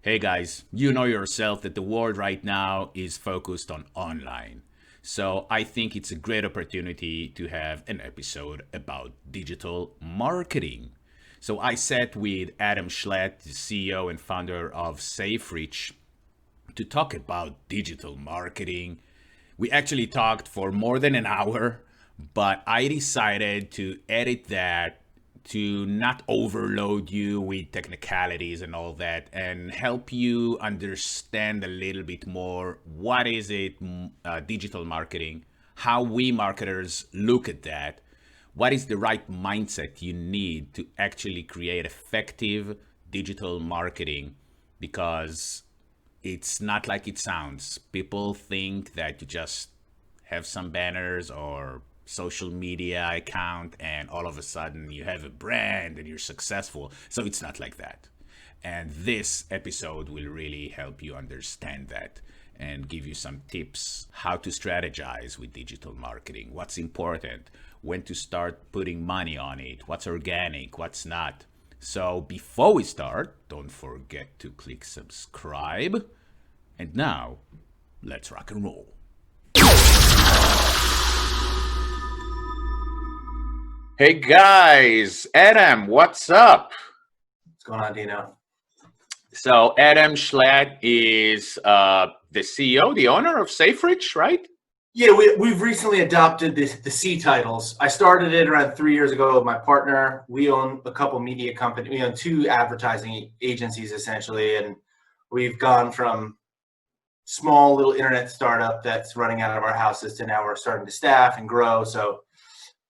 Hey guys, you know yourself that the world right now is focused on online. So I think it's a great opportunity to have an episode about digital marketing. So I sat with Adam Schlett, the CEO and founder of SafeReach, to talk about digital marketing. We actually talked for more than an hour, but I decided to edit that to not overload you with technicalities and all that and help you understand a little bit more what is it digital marketing, how we marketers look at that, what is the right mindset you need to actually create effective digital marketing, because it's not like it sounds. People think that you just have some banners or social media account and all of a sudden you have a brand and you're successful. So it's not like that. And this episode will really help you understand that and give you some tips how to strategize with digital marketing, what's important, when to start putting money on it, what's organic, what's not. So before we start, don't forget to click subscribe. And now, let's rock and roll. Hey guys, Adam, what's up? What's going on, Dino? So Adam Schlatt is the CEO, the owner of SafeReach, right? Yeah, we've recently adopted the C titles. I started it around 3 years ago with my partner. We own a couple media companies. We own two advertising agencies essentially, and we've gone from small little internet startup that's running out of our houses to now we're starting to staff and grow. So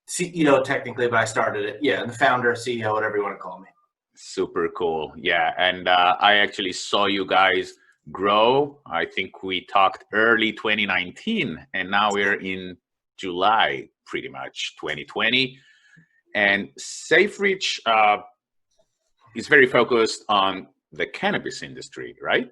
CEO technically, but I started it. Yeah, and the founder, CEO, whatever you want to call me. Super cool. Yeah, and I actually saw you guys grow. I think we talked early 2019, and now we're in July, pretty much 2020. And SafeReach is very focused on the cannabis industry, right?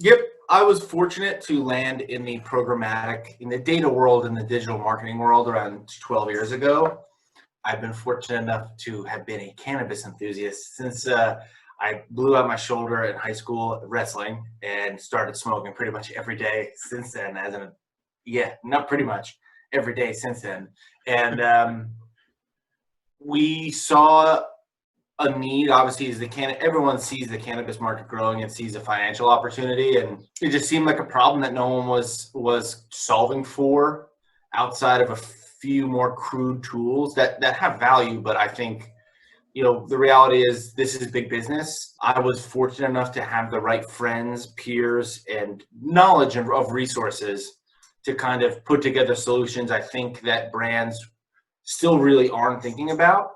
Yep, I was fortunate to land in the programmatic, in the data world, in the digital marketing world around 12 years ago. I've been fortunate enough to have been a cannabis enthusiast since I blew out my shoulder in high school wrestling and started smoking pretty much every day since then. Not pretty much every day since then. And we saw a need. Obviously, everyone sees the cannabis market growing and sees a financial opportunity, and it just seemed like a problem that no one was solving for outside of a few more crude tools that have value. But I think, the reality is this is big business. I was fortunate enough to have the right friends, peers, and knowledge of resources to kind of put together solutions I think that brands still really aren't thinking about.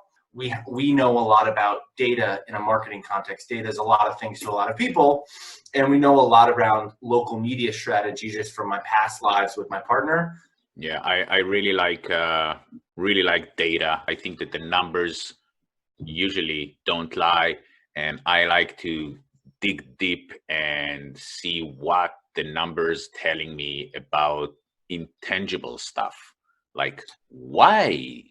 We know a lot about data in a marketing context. Data is a lot of things to a lot of people, and we know a lot around local media strategy just from my past lives with my partner. Yeah, I really like data. I think that the numbers usually don't lie, and I like to dig deep and see what the numbers telling me about intangible stuff, like why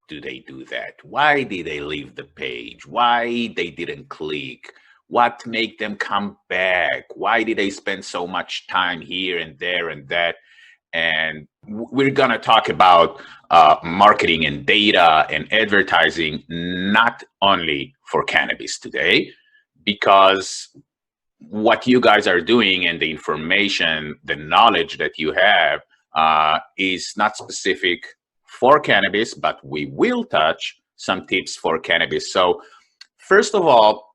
do they do that? Why did they leave the page? Why they didn't click? What make them come back? Why did they spend so much time here and there and that? And we're going to talk about marketing and data and advertising, not only for cannabis today, because what you guys are doing and the information, the knowledge that you have is not specific for cannabis, but we will touch some tips for cannabis. So first of all,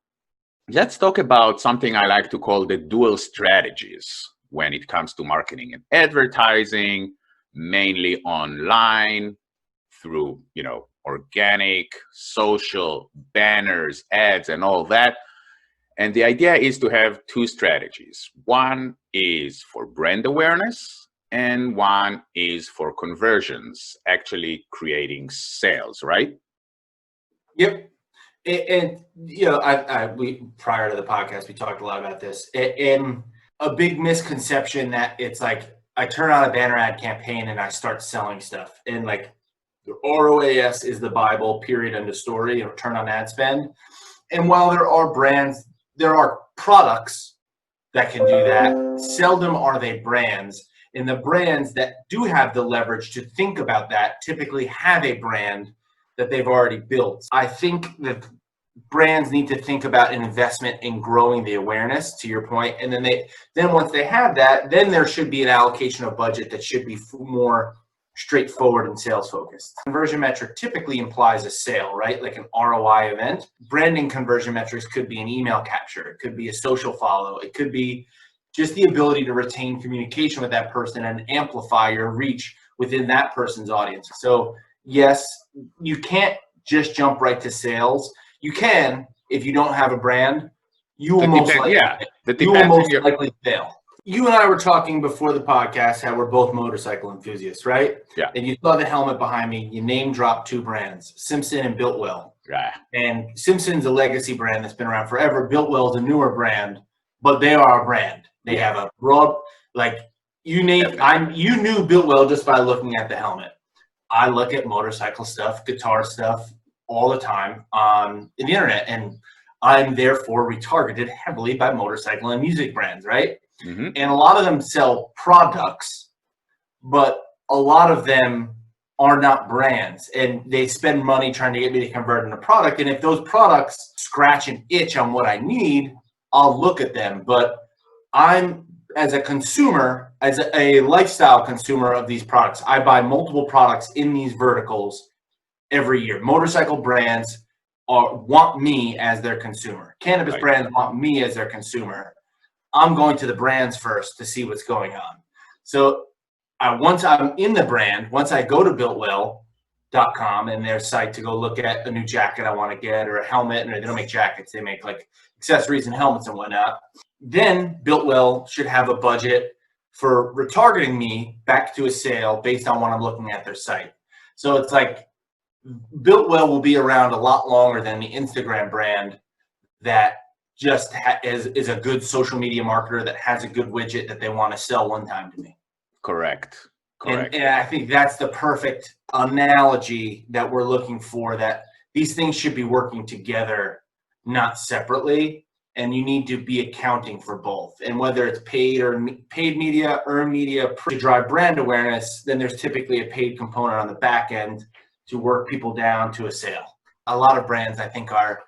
let's talk about something I like to call the dual strategies when it comes to marketing and advertising, mainly online through, organic, social, banners, ads, and all that. And the idea is to have two strategies. One is for brand awareness, and one is for conversions, actually creating sales, right? Yep. And we prior to the podcast, we talked a lot about this. And a big misconception that it's like I turn on a banner ad campaign and I start selling stuff. And like the ROAS is the Bible, period, end of story, return on ad spend. And while there are brands, there are products that can do that. Seldom are they brands. And the brands that do have the leverage to think about that typically have a brand that they've already built. I think that brands need to think about an investment in growing the awareness, to your point, and then once they have that, then there should be an allocation of budget that should be more straightforward and sales focused. Conversion metric typically implies a sale, right? Like an ROI event. Branding conversion metrics could be an email capture, it could be a social follow, it could be just the ability to retain communication with that person and amplify your reach within that person's audience. So yes, you can't just jump right to sales. You can if you don't have a brand. You will most likely fail. You and I were talking before the podcast how we're both motorcycle enthusiasts, right? Yeah. And you saw the helmet behind me. You name dropped two brands, Simpson and Biltwell. Yeah. And Simpson's a legacy brand that's been around forever. Biltwell's a newer brand, but they are a brand. They have a broad, like you knew Biltwell just by looking at the helmet. I look at motorcycle stuff, guitar stuff all the time on the internet, and I'm therefore retargeted heavily by motorcycle and music brands, right? Mm-hmm. And a lot of them sell products, but a lot of them are not brands, and they spend money trying to get me to convert into product. And if those products scratch an itch on what I need, I'll look at them. But I'm, as a consumer, as a lifestyle consumer of these products, I buy multiple products in these verticals every year. Motorcycle brands want me as their consumer. Cannabis brands want me as their consumer. I'm going to the brands first to see what's going on. So once I'm in the brand, once I go to Biltwell.com and their site to go look at a new jacket I want to get, or a helmet, and they don't make jackets, they make like accessories and helmets and whatnot, then Biltwell should have a budget for retargeting me back to a sale based on what I'm looking at their site. So it's like Biltwell will be around a lot longer than the Instagram brand that just is a good social media marketer that has a good widget that they want to sell one time to me. Correct. And I think that's the perfect analogy that we're looking for, that these things should be working together, not separately. And you need to be accounting for both. And whether it's paid media, earned media to drive brand awareness, then there's typically a paid component on the back end to work people down to a sale. A lot of brands, I think, are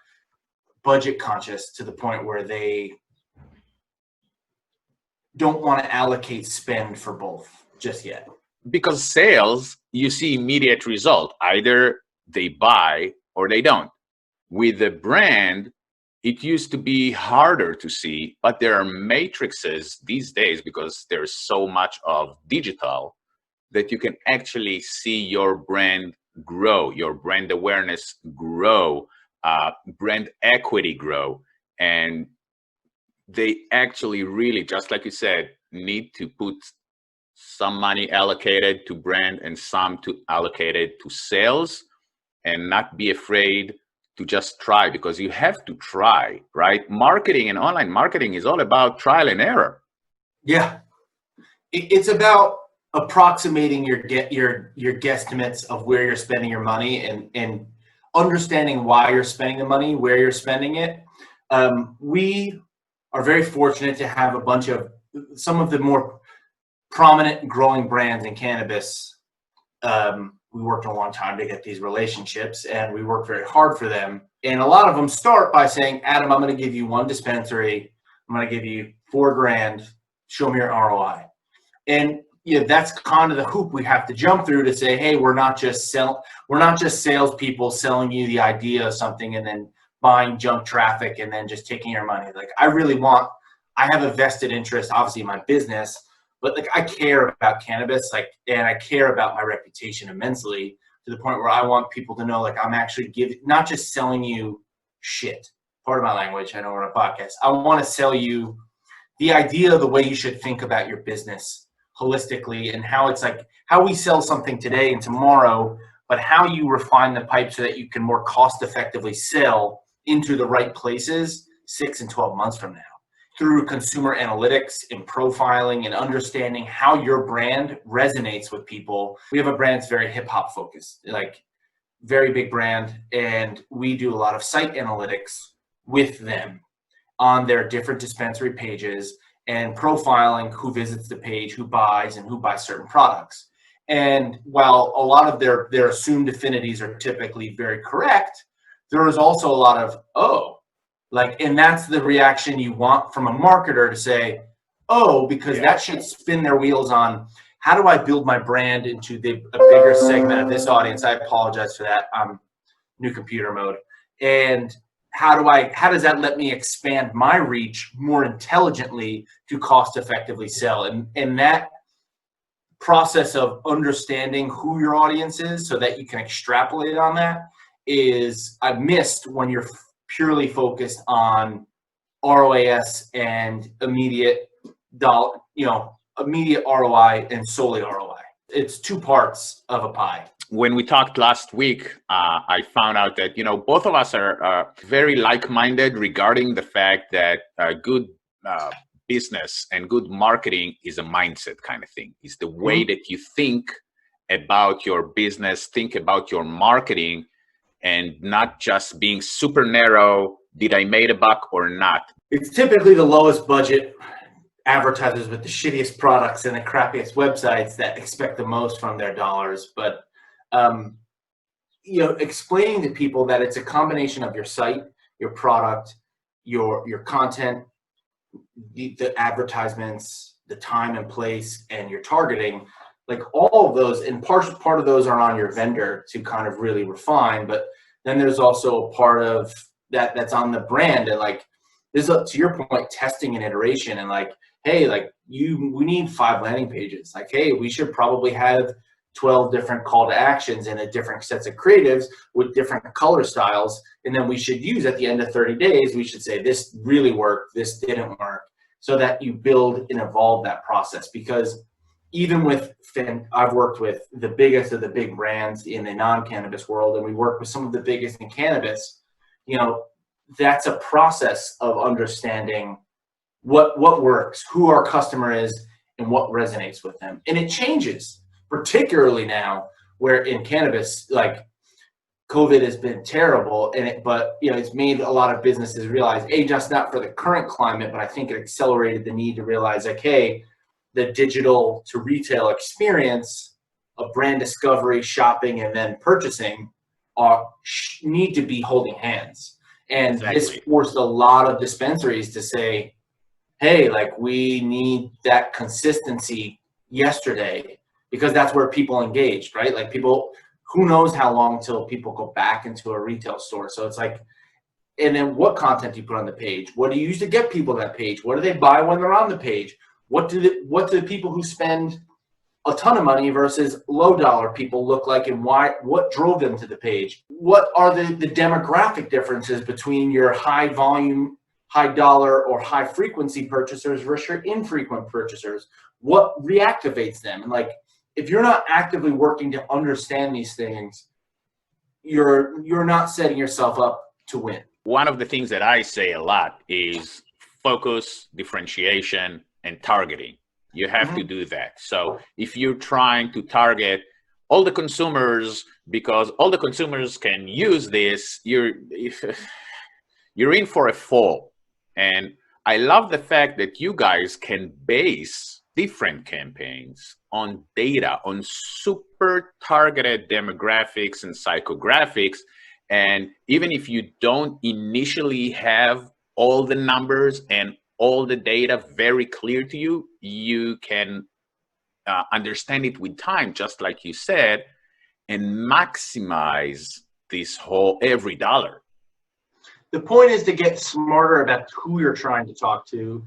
budget conscious to the point where they don't want to allocate spend for both just yet. Because sales, you see immediate result. Either they buy or they don't. With the brand, it used to be harder to see, but there are matrices these days, because there's so much of digital, that you can actually see your brand grow, your brand awareness grow, brand equity grow. And they actually really, just like you said, need to put some money allocated to brand and some to allocated to sales, and not be afraid to just try, because you have to try, right? Marketing and online marketing is all about trial and error. Yeah. It's about approximating your guesstimates of where you're spending your money, and understanding why you're spending the money, where you're spending it. We are very fortunate to have some of the more prominent and growing brands in cannabis. We worked a long time to get these relationships, and we worked very hard for them. And a lot of them start by saying, Adam, I'm going to give you one dispensary. I'm going to give you $4,000. Show me your ROI. And that's kind of the hoop we have to jump through to say, hey, we're not just salespeople selling you the idea of something and then buying junk traffic and then just taking your money. Like, I have a vested interest, obviously, in my business, but like, I care about cannabis, and I care about my reputation immensely, to the point where I want people to know, like, I'm actually not just selling you shit. Part of my language, I know we're on a podcast. I want to sell you the idea of the way you should think about your business holistically, and how it's like how we sell something today and tomorrow, but how you refine the pipe so that you can more cost effectively sell into the right places 6 and 12 months from now, through consumer analytics and profiling and understanding how your brand resonates with people. We have a brand that's very hip hop focused, like very big brand, and we do a lot of site analytics with them on their different dispensary pages and profiling who visits the page, who buys, and who buys certain products. And while a lot of their assumed affinities are typically very correct, there is also a lot of, oh, like, and that's the reaction you want from a marketer to say, oh, because that should spin their wheels on how do I build my brand into a bigger segment of this audience. I apologize for that. New computer mode. And how does that let me expand my reach more intelligently to cost effectively sell? And that process of understanding who your audience is so that you can extrapolate on that is I missed when you're purely focused on ROAS and immediate ROI and solely ROI. It's two parts of a pie. When we talked last week, I found out that, both of us are very like-minded regarding the fact that good business and good marketing is a mindset kind of thing. It's the way that you think about your business, think about your marketing, and not just being super narrow. Did I make a buck or not? It's typically the lowest budget advertisers with the shittiest products and the crappiest websites that expect the most from their dollars. But explaining to people that it's a combination of your site, your product, your content, the advertisements, the time and place, and your targeting, like all of those, and part of those are on your vendor to kind of really refine. But then there's also a part of that's on the brand, and like this, to your point, testing and iteration, and like, hey, like we need 5 landing pages. Like, hey, we should probably have 12 different call to actions and a different sets of creatives with different color styles. And then we should use at the end of 30 days, we should say this really worked, this didn't work, so that you build and evolve that process. Because even I've worked with the biggest of the big brands in the non-cannabis world, and we work with some of the biggest in cannabis, that's a process of understanding what works, who our customer is, and what resonates with them. And it changes, particularly now where in cannabis, like COVID has been terrible, but it's made a lot of businesses realize, just not for the current climate, but I think it accelerated the need to realize, like, hey, the digital to retail experience of brand discovery, shopping, and then purchasing need to be holding hands. And This forced a lot of dispensaries to say, hey, like, we need that consistency yesterday, because that's where people engaged, right? Like, people, who knows how long till people go back into a retail store. So it's like, and then what content do you put on the page? What do you use to get people to that page? What do they buy when they're on the page? What do the people who spend a ton of money versus low dollar people look like, and what drove them to the page? What are the demographic differences between your high volume, high dollar, or high frequency purchasers versus your infrequent purchasers? What reactivates them? And like, if you're not actively working to understand these things, you're not setting yourself up to win. One of the things that I say a lot is focus, differentiation, and targeting. You have to do that. So if you're trying to target all the consumers, because all the consumers can use this, you're in for a fall. And I love the fact that you guys can base different campaigns on data, on super targeted demographics and psychographics. And even if you don't initially have all the numbers and all the data very clear to you, you can understand it with time, just like you said, and maximize this whole every dollar. The point is to get smarter about who you're trying to talk to,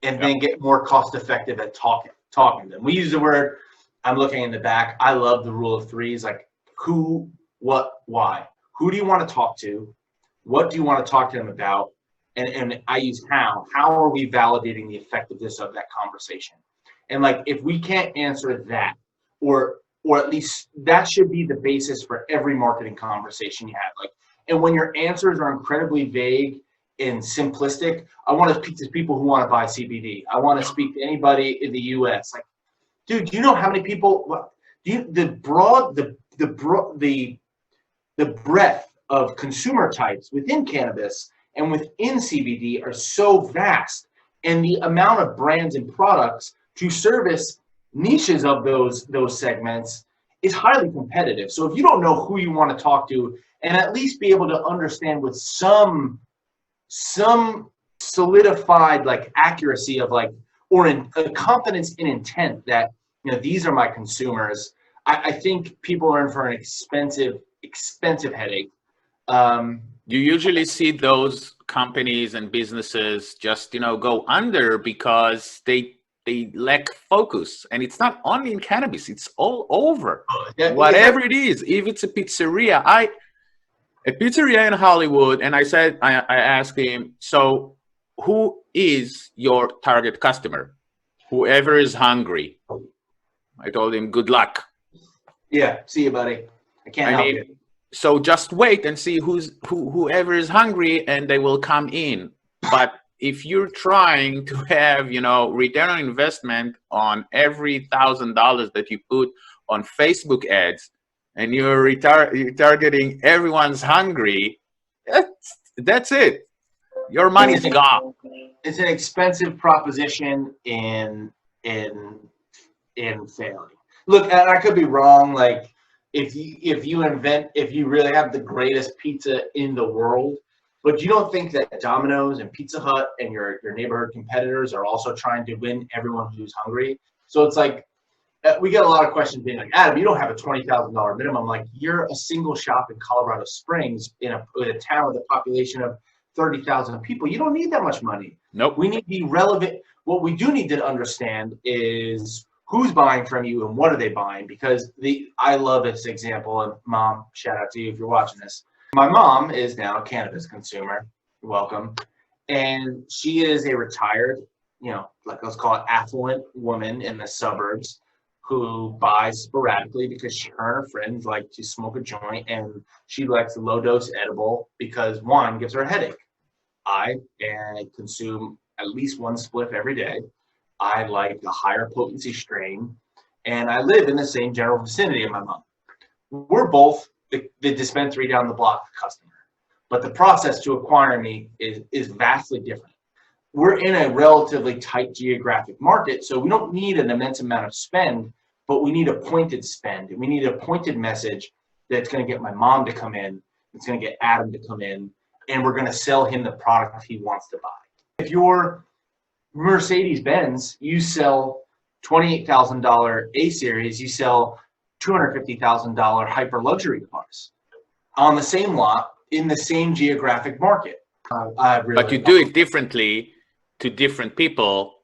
and then get more cost effective at talking to them. We use the word, I'm looking in the back, I love the rule of threes, like who, what, why. Who do you want to talk to? What do you want to talk to them about? And I use how. How are we validating the effectiveness of that conversation? And like, if we can't answer that, or at least that should be the basis for every marketing conversation you have. Like, and when your answers are incredibly vague and simplistic, I want to speak to people who want to buy CBD. I want to speak to anybody in the US. Like, dude, do you know how many people? The breadth of consumer types within cannabis and within CBD are so vast, and the amount of brands and products to service niches of those segments is highly competitive. So if you don't know who you want to talk to, and at least be able to understand with some solidified like accuracy of like, or in confidence in intent that, you know, these are my consumers, I think people are in for an expensive headache. You usually see those companies and businesses just, you know, go under because they lack focus. And it's not only in cannabis, it's all over. Whatever it is, if it's a pizzeria, a pizzeria in Hollywood, and I asked him, so who is your target customer? Whoever is hungry. I told him, good luck. Yeah, see you, buddy. I can't help you. So just wait and see whoever is hungry, and they will come in. But if you're trying to have, you know, return on investment on every $1,000 that you put on Facebook ads, and you're targeting everyone's hungry, that's it. Your money's gone. It's an expensive proposition in failing. Look, and I could be wrong. Like, if you really have the greatest pizza in the world, but you don't think that Domino's and Pizza Hut and your neighborhood competitors are also trying to win everyone who's hungry? So it's like, we get a lot of questions being like, Adam, you don't have a $20,000 minimum. Like, you're a single shop in Colorado Springs in a town with a population of 30,000 people. You don't need that much money. Nope. We need to be relevant. What we do need to understand is who's buying from you and what are they buying? Because I love this example, and Mom, shout out to you if you're watching this. My mom is now a cannabis consumer. Welcome. And she is a retired, you know, like let's call it affluent woman in the suburbs who buys sporadically because her and her friends like to smoke a joint, and she likes a low dose edible because one gives her a headache. I consume at least one spliff every day. I like a higher potency strain, and I live in the same general vicinity of my mom. We're both the dispensary down the block customer, but the process to acquire me is vastly different. We're in a relatively tight geographic market, so we don't need an immense amount of spend, but we need a pointed spend, and we need a pointed message that's going to get my mom to come in, it's going to get Adam to come in, and we're going to sell him the product he wants to buy. If you're Mercedes-Benz, you sell $28,000 A-Series, you sell $250,000 hyper luxury cars on the same lot in the same geographic market. But you do it differently to different people.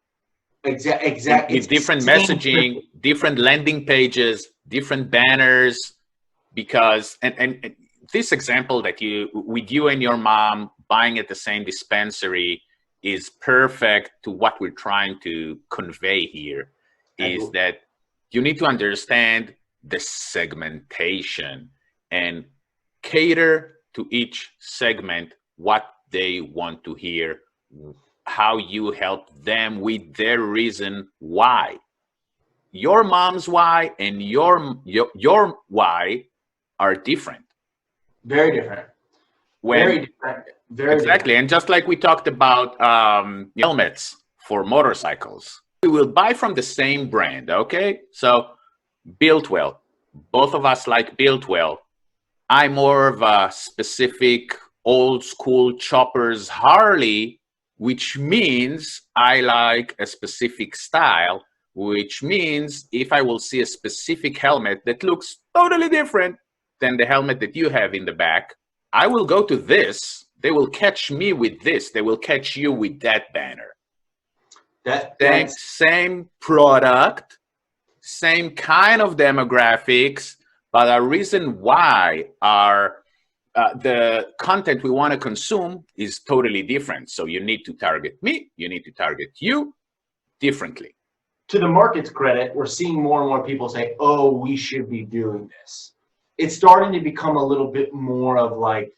Exactly. With different messaging, different landing pages, different banners, because and this example that with you and your mom buying at the same dispensary is perfect to what we're trying to convey here. Is that you need to understand the segmentation and cater to each segment what they want to hear, how you help them with their reason why. Your mom's why and your why are different. Very different. Very different. Very exactly. different. And just like we talked about helmets for motorcycles, we will buy from the same brand, okay? So Built Well. Both of us like Built Well. I'm more of a specific old school choppers Harley, which means I like a specific style, which means if I will see a specific helmet that looks totally different than the helmet that you have in the back, I will go to this. They will catch me with this. They will catch you with that banner. Same product, same kind of demographics, but a reason why the content we want to consume is totally different. So you need to target me, you need to target you differently. To the market's credit, we're seeing more and more people say, oh, we should be doing this. It's starting to become a little bit more of like,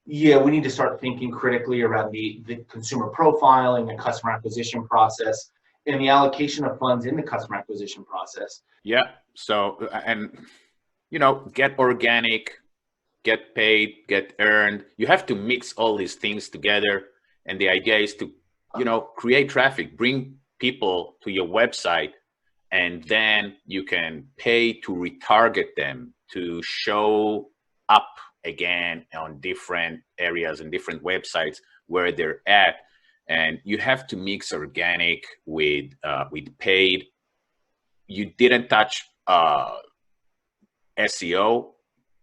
yeah, we need to start thinking critically around the consumer profiling, the customer acquisition process, and the allocation of funds in the customer acquisition process. Yeah. So, and, you know, get organic, get paid, get earned. You have to mix all these things together. And the idea is to, create traffic, bring people to your website, and then you can pay to retarget them to show up again on different areas and different websites where they're at. And you have to mix organic with paid. You didn't touch SEO,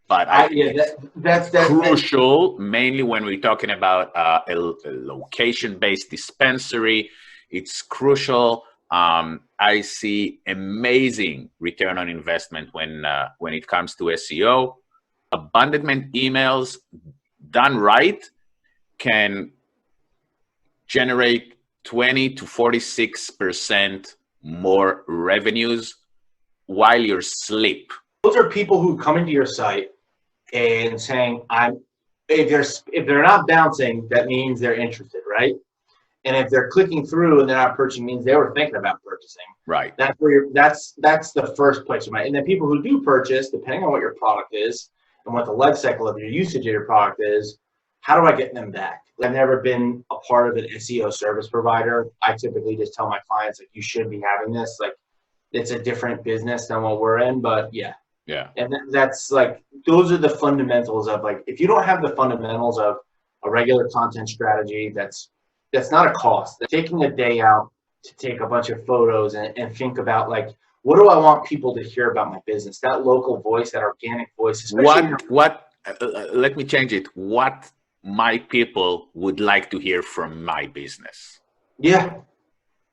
but I think that's crucial, mainly when we're talking about a location-based dispensary. It's crucial. I see amazing return on investment when it comes to SEO. Abandonment emails done right can generate 20 to 46% more revenues while you're asleep. Those are people who come into your site and saying, if they're not bouncing, that means they're interested, right? And if they're clicking through and they're not purchasing, means they were thinking about purchasing. Right. That's the first place, right? And then people who do purchase, depending on what your product is and what the life cycle of your usage of your product is, how do I get them back? I've never been a part of an SEO service provider. I typically just tell my clients, like, you should be having this. Like, it's a different business than what we're in, but yeah. Yeah. And that's like, those are the fundamentals of, like, if you don't have the fundamentals of a regular content strategy, that's not a cost. Taking a day out to take a bunch of photos and think about, like, what do I want people to hear about my business? That local voice, that organic voice. Let me change it. What my people would like to hear from my business. Yeah.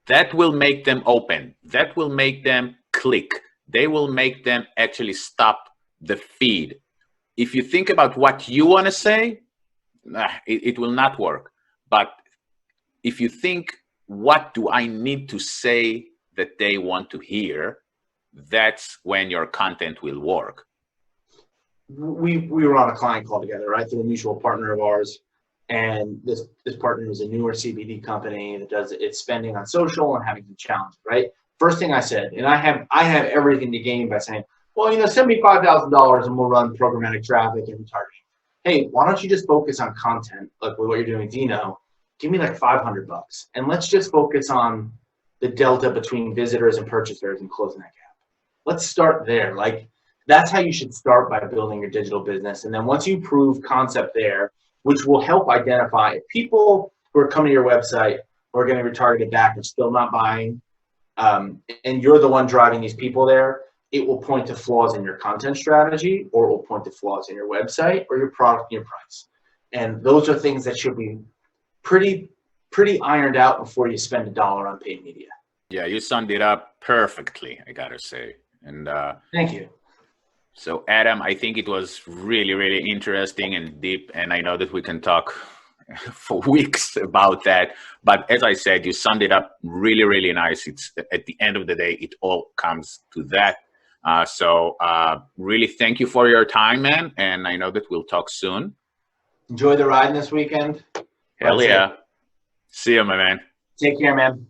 That will make them open. That will make them click. They will make them actually stop the feed. If you think about what you want to say, it will not work. But if you think, what do I need to say that they want to hear, that's when your content will work. We were on a client call together, right, through a mutual partner of ours. And this partner is a newer CBD company that does its spending on social and having some challenges, right? First thing I said, and I have everything to gain by saying, well, send me $5,000 and we'll run programmatic traffic and retargeting. Hey, why don't you just focus on content, like what you're doing with Dino? Give me like $500, and let's just focus on the delta between visitors and purchasers and closing that gap. Let's start there. Like, that's how you should start, by building your digital business. And then once you prove concept there, which will help identify if people who are coming to your website who are getting retargeted back are still not buying, and you're the one driving these people there, it will point to flaws in your content strategy, or it will point to flaws in your website or your product and your price. And those are things that should be pretty ironed out before you spend $1 on paid media. Yeah, you summed it up perfectly, I gotta say. And thank you. So Adam, I think it was really, really interesting and deep, and I know that we can talk for weeks about that. But as I said, you summed it up really, really nice. It's, at the end of the day, it all comes to that. So really thank you for your time, man. And I know that we'll talk soon. Enjoy the ride this weekend. Hell yeah. See you, my man. Take care, man.